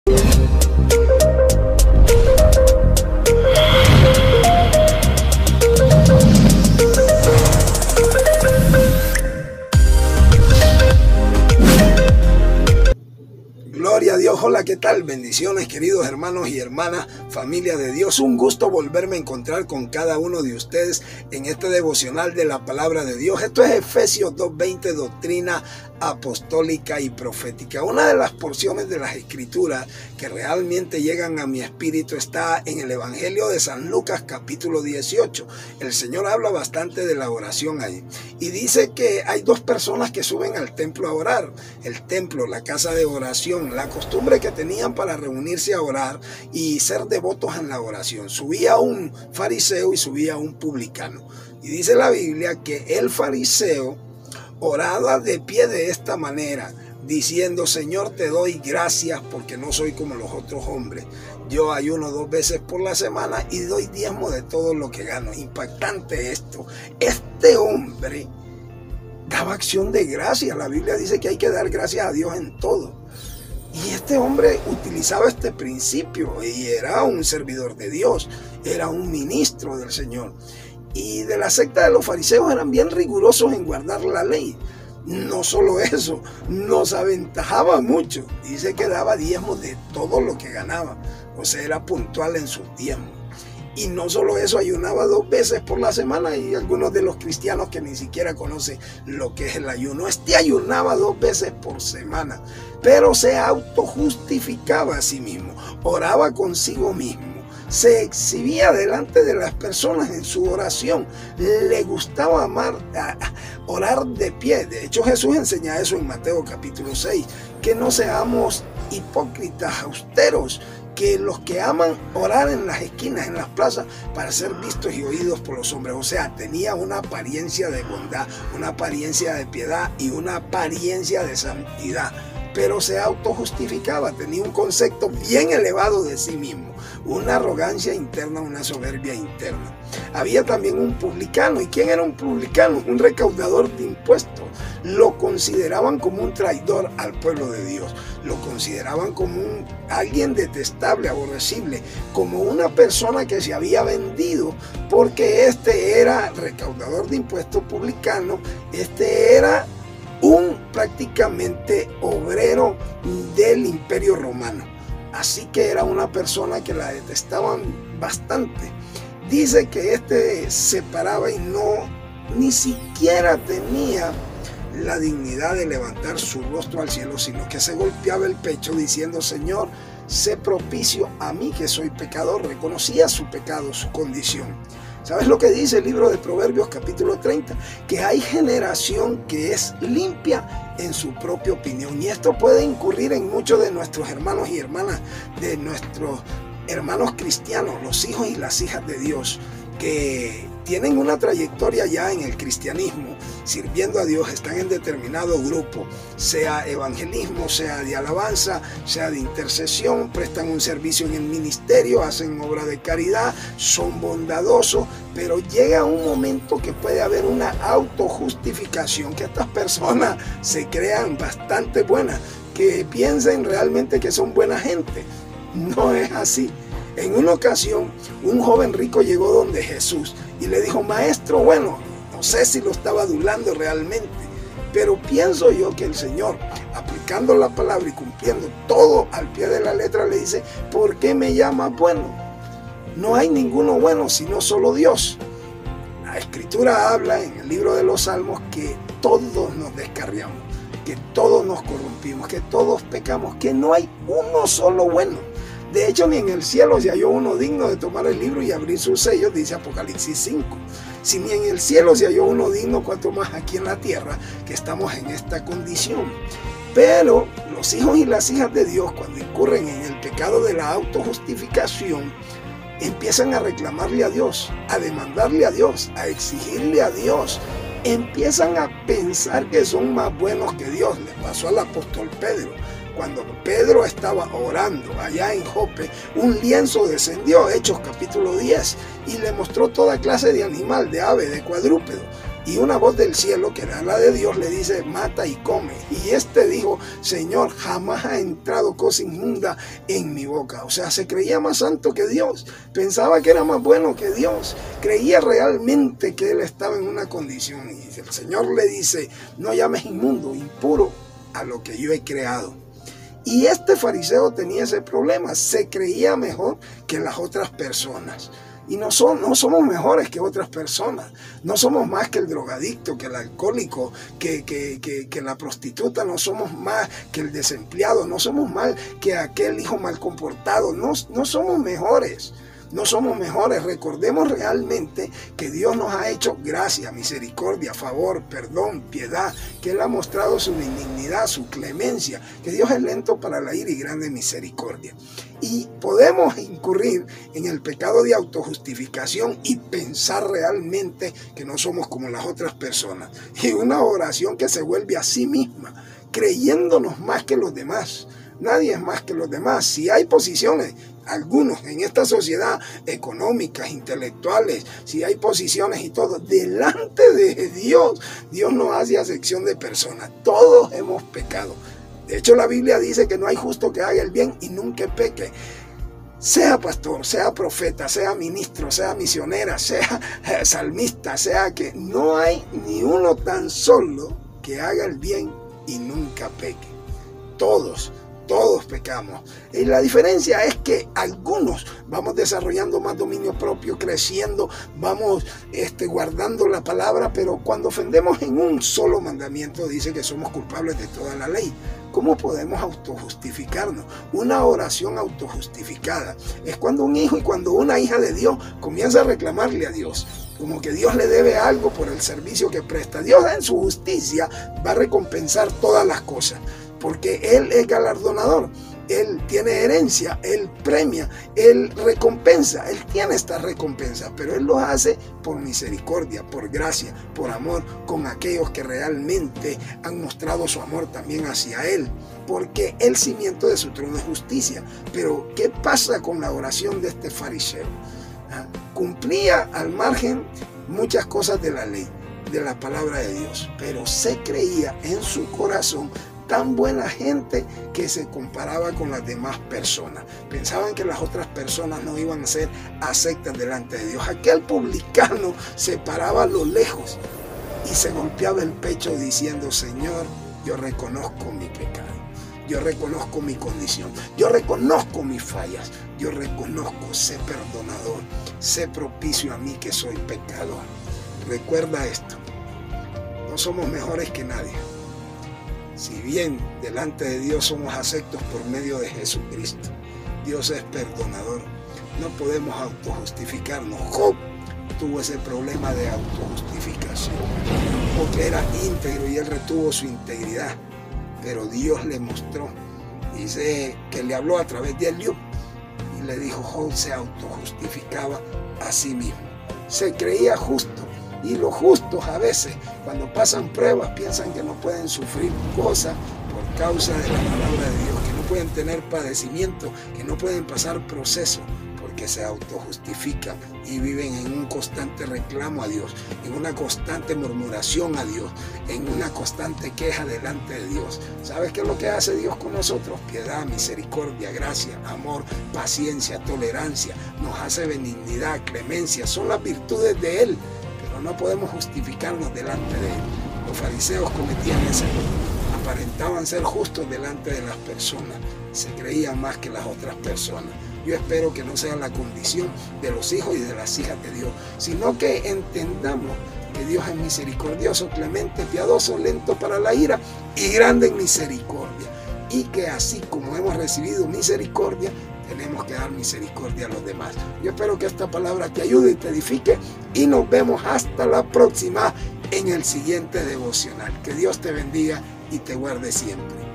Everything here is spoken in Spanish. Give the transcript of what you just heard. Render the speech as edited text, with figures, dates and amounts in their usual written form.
Gloria a Dios, hola, ¿qué tal? Bendiciones, queridos hermanos y hermanas, familia de Dios. Un gusto volverme a encontrar con cada uno de ustedes en este devocional de la palabra de Dios. Esto es Efesios 2:20, doctrina apostólica y profética. Una de las porciones de las escrituras que realmente llegan a mi espíritu está en el Evangelio de San Lucas, capítulo 18. El Señor habla bastante de la oración ahí y dice que hay dos personas que suben al templo a orar. El templo, la casa de oración, la costumbre que tenían para reunirse a orar y ser devotos en la oración. Subía un fariseo y subía un publicano. Y dice la Biblia que el fariseo oraba de pie de esta manera, diciendo: Señor, te doy gracias porque no soy como los otros hombres. Yo ayuno 2 veces por la semana y doy diezmo de todo lo que gano. Impactante esto. Este hombre daba acción de gracias. La Biblia dice que hay que dar gracias a Dios en todo. Y este hombre utilizaba este principio y era un servidor de Dios, era un ministro del Señor. Y de la secta de los fariseos eran bien rigurosos en guardar la ley. No solo eso, nos aventajaba mucho. Dice que daba diezmos de todo lo que ganaba. O sea, era puntual en sus diezmos. Y no solo eso, ayunaba 2 veces por la semana. Y algunos de los cristianos que ni siquiera conocen lo que es el ayuno. Este ayunaba 2 veces por semana, pero se autojustificaba a sí mismo. Oraba consigo mismo. Se exhibía delante de las personas en su oración. Le gustaba orar de pie. De hecho, Jesús enseña eso en Mateo capítulo 6. Que no seamos hipócritas, austeros, que los que aman orar en las esquinas, en las plazas, para ser vistos y oídos por los hombres. O sea, tenía una apariencia de bondad, una apariencia de piedad y una apariencia de santidad. Pero se autojustificaba, tenía un concepto bien elevado de sí mismo, una arrogancia interna, una soberbia interna. Había también un publicano. ¿Y quién era un publicano? Un recaudador de impuestos. Lo consideraban como un traidor al pueblo de Dios. Lo consideraban como alguien detestable, aborrecible, como una persona que se había vendido, porque este era recaudador de impuestos, publicano. Este era prácticamente obrero del Imperio Romano. Así que era una persona que la detestaban bastante. Dice que este se paraba y ni siquiera tenía la dignidad de levantar su rostro al cielo, sino que se golpeaba el pecho diciendo: Señor, sé propicio a mí que soy pecador. Reconocía su pecado, su condición. ¿Sabes lo que dice el libro de Proverbios capítulo 30? Que hay generación que es limpia en su propia opinión. Y esto puede incurrir en muchos de nuestros hermanos y hermanas, de nuestros hermanos cristianos, los hijos y las hijas de Dios, que tienen una trayectoria ya en el cristianismo, sirviendo a Dios, están en determinado grupo, sea evangelismo, sea de alabanza, sea de intercesión, prestan un servicio en el ministerio, hacen obra de caridad, son bondadosos, pero llega un momento que puede haber una autojustificación, que estas personas se crean bastante buenas, que piensen realmente que son buena gente. No es así. En una ocasión, un joven rico llegó donde Jesús y le dijo: Maestro, bueno, no sé si lo estaba adulando realmente, pero pienso yo que el Señor, aplicando la palabra y cumpliendo todo al pie de la letra, le dice: ¿por qué me llamas bueno? No hay ninguno bueno sino solo Dios. La Escritura habla en el libro de los Salmos que todos nos descarriamos, que todos nos corrompimos, que todos pecamos, que no hay uno solo bueno. De hecho, ni en el cielo se halló uno digno de tomar el libro y abrir sus sellos, dice Apocalipsis 5. Si ni en el cielo se halló uno digno, cuanto más aquí en la tierra, que estamos en esta condición. Pero los hijos y las hijas de Dios, cuando incurren en el pecado de la autojustificación, empiezan a reclamarle a Dios, a demandarle a Dios, a exigirle a Dios. Empiezan a pensar que son más buenos que Dios. Le pasó al apóstol Pedro. Cuando Pedro estaba orando allá en Jope, un lienzo descendió, Hechos capítulo 10, y le mostró toda clase de animal, de ave, de cuadrúpedo. Y una voz del cielo, que era la de Dios, le dice, mata y come. Y este dijo, Señor, jamás ha entrado cosa inmunda en mi boca. O sea, se creía más santo que Dios. Pensaba que era más bueno que Dios. Creía realmente que él estaba en una condición. Y el Señor le dice, no llames inmundo, impuro a lo que yo he creado. Y este fariseo tenía ese problema. Se creía mejor que las otras personas. Y no somos mejores que otras personas. No somos más que el drogadicto, que el alcohólico, que la prostituta. No somos más que el desempleado. No somos más que aquel hijo mal comportado. No somos mejores. No somos mejores. Recordemos realmente que Dios nos ha hecho gracia, misericordia, favor, perdón, piedad, que Él ha mostrado su benignidad, su clemencia, que Dios es lento para la ira y grande misericordia. Y podemos incurrir en el pecado de autojustificación y pensar realmente que no somos como las otras personas. Y una oración que se vuelve a sí misma, creyéndonos más que los demás. Nadie es más que los demás. Si hay posiciones, algunos en esta sociedad, económicas, intelectuales, si hay posiciones y todo, delante de Dios, Dios no hace acepción de personas. Todos hemos pecado. De hecho, la Biblia dice que no hay justo que haga el bien y nunca peque. Sea pastor, sea profeta, sea ministro, sea misionera, sea salmista, sea que no hay ni uno tan solo que haga el bien y nunca peque. Todos pecamos. Y la diferencia es que algunos vamos desarrollando más dominio propio, creciendo, vamos guardando la palabra, pero cuando ofendemos en un solo mandamiento dice que somos culpables de toda la ley. ¿Cómo podemos autojustificarnos? Una oración autojustificada es cuando un hijo y cuando una hija de Dios comienza a reclamarle a Dios, como que Dios le debe algo por el servicio que presta. Dios en su justicia va a recompensar todas las cosas, porque Él es galardonador, Él tiene herencia, Él premia, Él recompensa, Él tiene esta recompensa, pero Él lo hace por misericordia, por gracia, por amor, con aquellos que realmente han mostrado su amor también hacia Él, porque el cimiento de su trono es justicia. Pero ¿qué pasa con la oración de este fariseo? Cumplía al margen muchas cosas de la ley, de la palabra de Dios, pero se creía en su corazón tan buena gente que se comparaba con las demás personas. Pensaban que las otras personas no iban a ser aceptas delante de Dios. Aquel publicano se paraba a lo lejos y se golpeaba el pecho diciendo, Señor, yo reconozco mi pecado, yo reconozco mi condición, yo reconozco mis fallas, yo reconozco, sé perdonador, sé propicio a mí que soy pecador. Recuerda esto, no somos mejores que nadie. Si bien delante de Dios somos aceptos por medio de Jesucristo, Dios es perdonador. No podemos autojustificarnos. Job tuvo ese problema de autojustificación, porque era íntegro y él retuvo su integridad, pero Dios le mostró, dice que le habló a través de Eliú y le dijo, Job se autojustificaba a sí mismo, se creía justo. Y los justos a veces, cuando pasan pruebas, piensan que no pueden sufrir cosas por causa de la palabra de Dios, que no pueden tener padecimiento, que no pueden pasar proceso, porque se autojustifican y viven en un constante reclamo a Dios, en una constante murmuración a Dios, en una constante queja delante de Dios. ¿Sabes qué es lo que hace Dios con nosotros? Piedad, misericordia, gracia, amor, paciencia, tolerancia. Nos hace benignidad, clemencia. Son las virtudes de Él. No podemos justificarnos delante de Él. Los fariseos cometían ese error. Aparentaban ser justos delante de las personas. Se creían más que las otras personas. Yo espero que no sea la condición de los hijos y de las hijas de Dios, sino que entendamos que Dios es misericordioso, clemente, piadoso, lento para la ira y grande en misericordia. Y que así como hemos recibido misericordia, tenemos que dar misericordia a los demás. Yo espero que esta palabra te ayude y te edifique y nos vemos hasta la próxima en el siguiente devocional. Que Dios te bendiga y te guarde siempre.